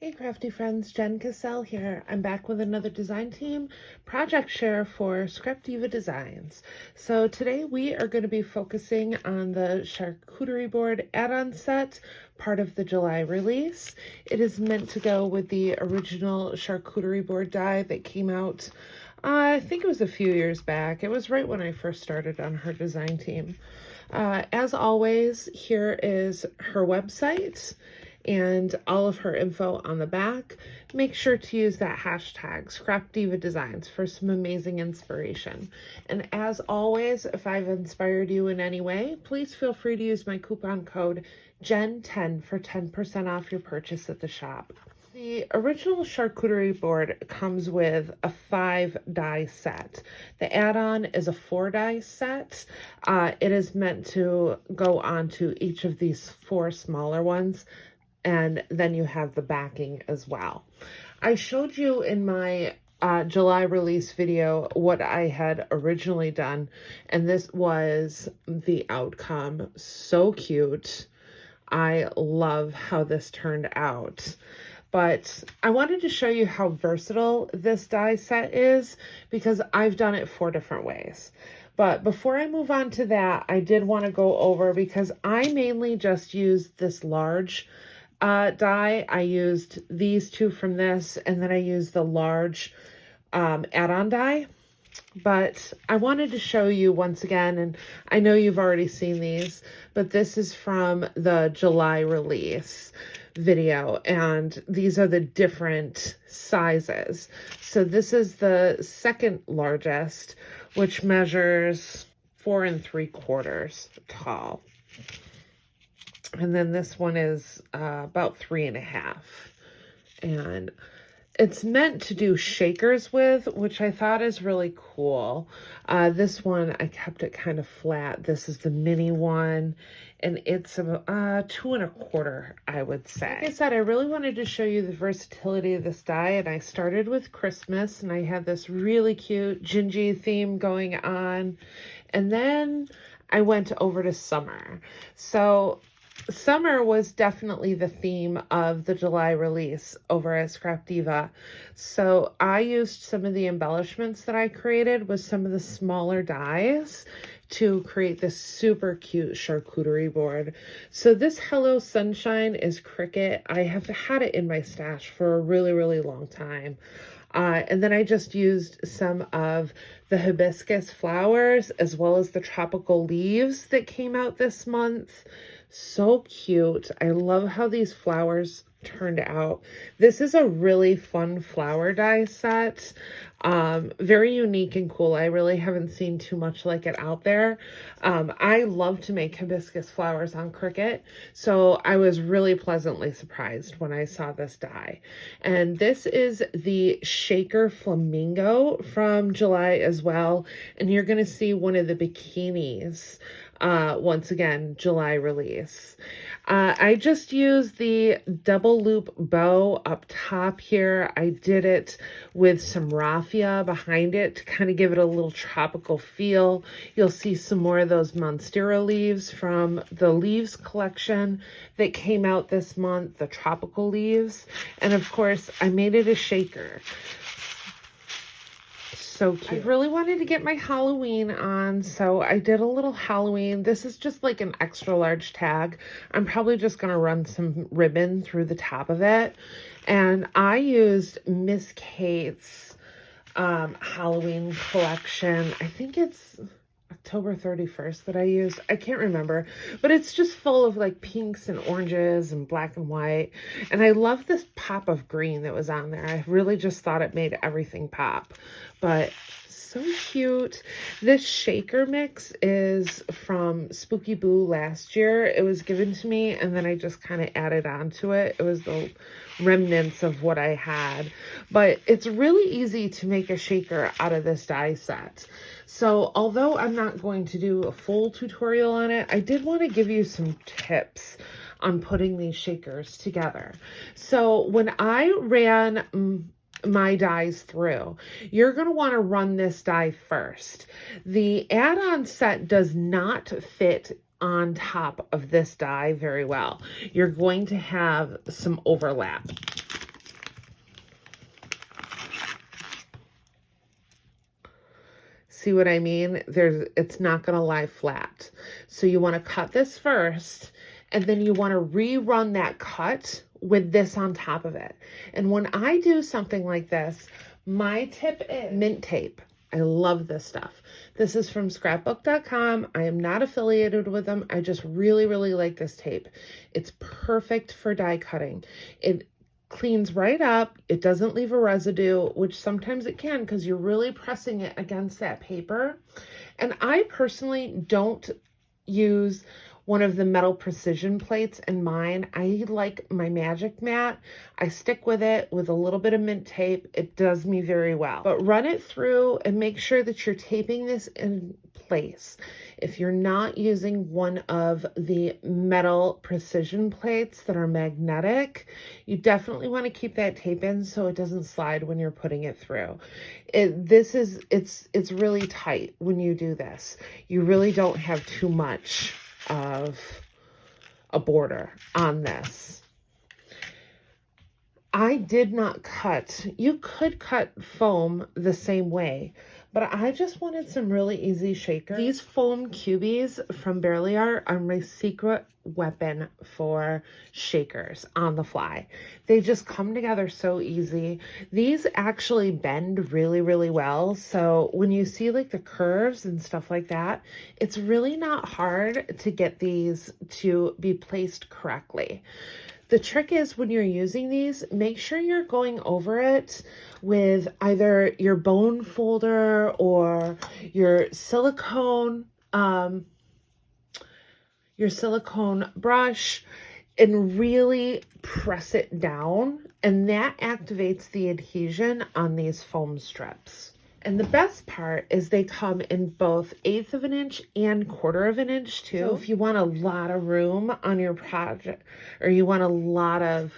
Hey crafty friends, Jen Cassell here. I'm back with another design team project share for Scrapdiva Designs. So today we are going to be focusing on the charcuterie board add-on set, part of the July release. It is meant to go with the original charcuterie board die that came out, I think it was a few years back. It was right when I first started on her design team. As always, here is her website and all of her info on the back. Make sure to use that hashtag Scrapdiva Designs for some amazing inspiration. And as always, if I've inspired you in any way, please feel free to use my coupon code JEN10 for 10% off your purchase at the shop. The original charcuterie board comes with a 5-die set. The add-on is a 4-die set. It is meant to go onto each of these 4 smaller ones, and then you have the backing as well. I showed you in my July release video what I had originally done, and this was the outcome. So cute. I love how this turned out. But I wanted to show you how versatile this die set is because I've done it 4 different ways. But before I move on to that, I did want to go over, because I mainly just used this large die. I used these 2 from this, and then I used the large add-on die. But I wanted to show you once again, and I know you've already seen these, but this is from the July release video, and these are the different sizes. So this is the second largest, which measures 4 3/4 tall. And then this one is about 3.5. And it's meant to do shakers with, which I thought is really cool. This one, I kept it kind of flat. This is the mini one, and it's about 2 1/4, I would say. Like I said, I really wanted to show you the versatility of this die, and I started with Christmas, and I had this really cute gingy theme going on, and then I went over to summer. So summer was definitely the theme of the July release over at Scrapdiva. So I used some of the embellishments that I created with some of the smaller dies to create this super cute charcuterie board. So this Hello Sunshine is Cricket. I have had it in my stash for a really, really long time. And then I just used some of the hibiscus flowers as well as the tropical leaves that came out this month. So cute. I love how these flowers turned out. This is a really fun flower die set. Very unique and cool. I really haven't seen too much like it out there. I love to make hibiscus flowers on Cricut, so I was really pleasantly surprised when I saw this die. And this is the Shaker Flamingo from July as well, and you're going to see one of the bikinis. Once again, July release. I just used the double loop bow up top here. I did it with some raffia behind it to kind of give it a little tropical feel. You'll see some more of those monstera leaves from the leaves collection that came out this month, the tropical leaves. And of course, I made it a shaker. So cute. I really wanted to get my Halloween on, so I did a little Halloween. This is just like an extra large tag. I'm probably just going to run some ribbon through the top of it. And I used Miss Kate's Halloween collection. I think it's October 31st that I used. I can't remember, but it's just full of like pinks and oranges and black and white. And I love this pop of green that was on there. I really just thought it made everything pop, but so cute. This shaker mix is from Spooky Boo last year. It was given to me, and then I just kind of added on to it. It was the remnants of what I had, but it's really easy to make a shaker out of this die set. So although I'm not going to do a full tutorial on it, I did want to give you some tips on putting these shakers together. So when I ran my dies through, you're going to want to run this die first. The add-on set does not fit on top of this die very well. You're going to have some overlap. See what I mean? It's not going to lie flat. So you want to cut this first, and then you want to rerun that cut with this on top of it. And when I do something like this, my tip is mint tape. I love this stuff. This is from scrapbook.com. I am not affiliated with them. I just really, really like this tape. It's perfect for die cutting. It cleans right up. It doesn't leave a residue, which sometimes it can because you're really pressing it against that paper. And I personally don't use one of the metal precision plates in mine. I like my Magic Mat. I stick with it with a little bit of mint tape. It does me very well. But run it through and make sure that you're taping this in place. If you're not using one of the metal precision plates that are magnetic, you definitely want to keep that tape in so it doesn't slide when you're putting it through. It's really tight when you do this. You really don't have too much of a border on this. I did not cut. You could cut foam the same way, but I just wanted some really easy shakers. These foam cubies from Barely Art are my secret weapon for shakers on the fly. They just come together so easy. These actually bend really, really well. So when you see like the curves and stuff like that, it's really not hard to get these to be placed correctly. The trick is when you're using these, make sure you're going over it with either your bone folder or your silicone brush, and really press it down, and that activates the adhesion on these foam strips. And the best part is they come in both 1/8 of an inch and 1/4 of an inch too. So if you want a lot of room on your project, or you want a lot of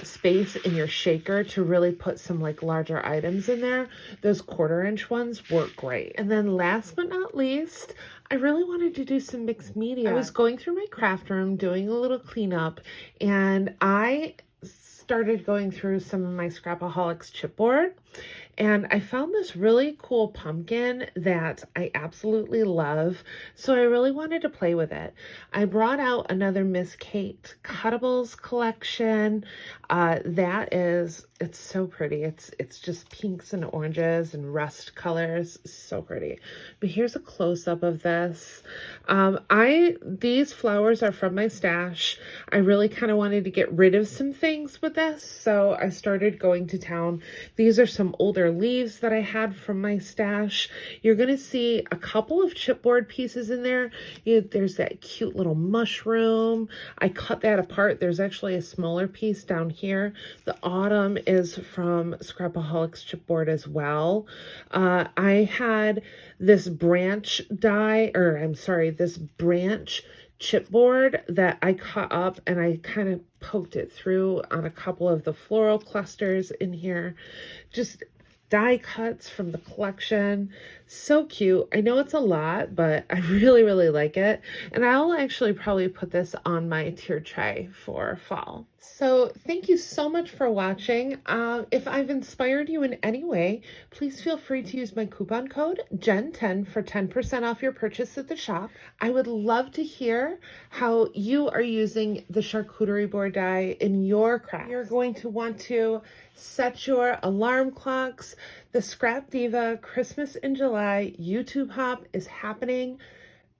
space in your shaker to really put some like larger items in there, those 1/4 inch ones work great. And then last but not least, I really wanted to do some mixed media. I was going through my craft room doing a little cleanup, and I started going through some of my Scrapaholics chipboard, and I found this really cool pumpkin that I absolutely love, so I really wanted to play with it. I brought out another Miss Kate Cuttables collection. It's so pretty. It's just pinks and oranges and rust colors. So pretty. But here's a close-up of this. These flowers are from my stash. I really kind of wanted to get rid of some things with this, so I started going to town. These are some older leaves that I had from my stash. You're going to see a couple of chipboard pieces in there. There's that cute little mushroom. I cut that apart. There's actually a smaller piece down here. The autumn is from Scrapaholics chipboard as well. I had this branch chipboard that I cut up, and I kind of poked it through on a couple of the floral clusters in here. Just die cuts from the collection. So cute. I know it's a lot, but I really, really like it. And I'll actually probably put this on my tier tray for fall. So thank you so much for watching. If I've inspired you in any way, please feel free to use my coupon code JEN10 for 10% off your purchase at the shop. I would love to hear how you are using the charcuterie board die in your craft. You're going to want to set your alarm clocks. The Scrapdiva Christmas in July YouTube hop is happening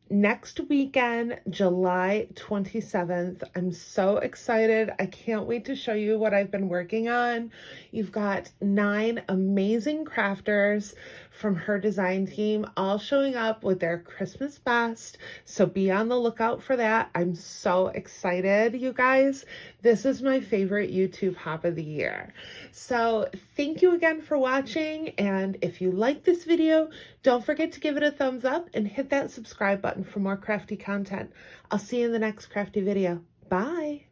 next weekend, July 27th. I'm so excited. I can't wait to show you what I've been working on. You've got 9 amazing crafters from her design team all showing up with their Christmas best. So be on the lookout for that. I'm so excited, you guys. This is my favorite YouTube hop of the year. So thank you again for watching. And if you like this video, don't forget to give it a thumbs up and hit that subscribe button for more crafty content. I'll see you in the next crafty video. Bye.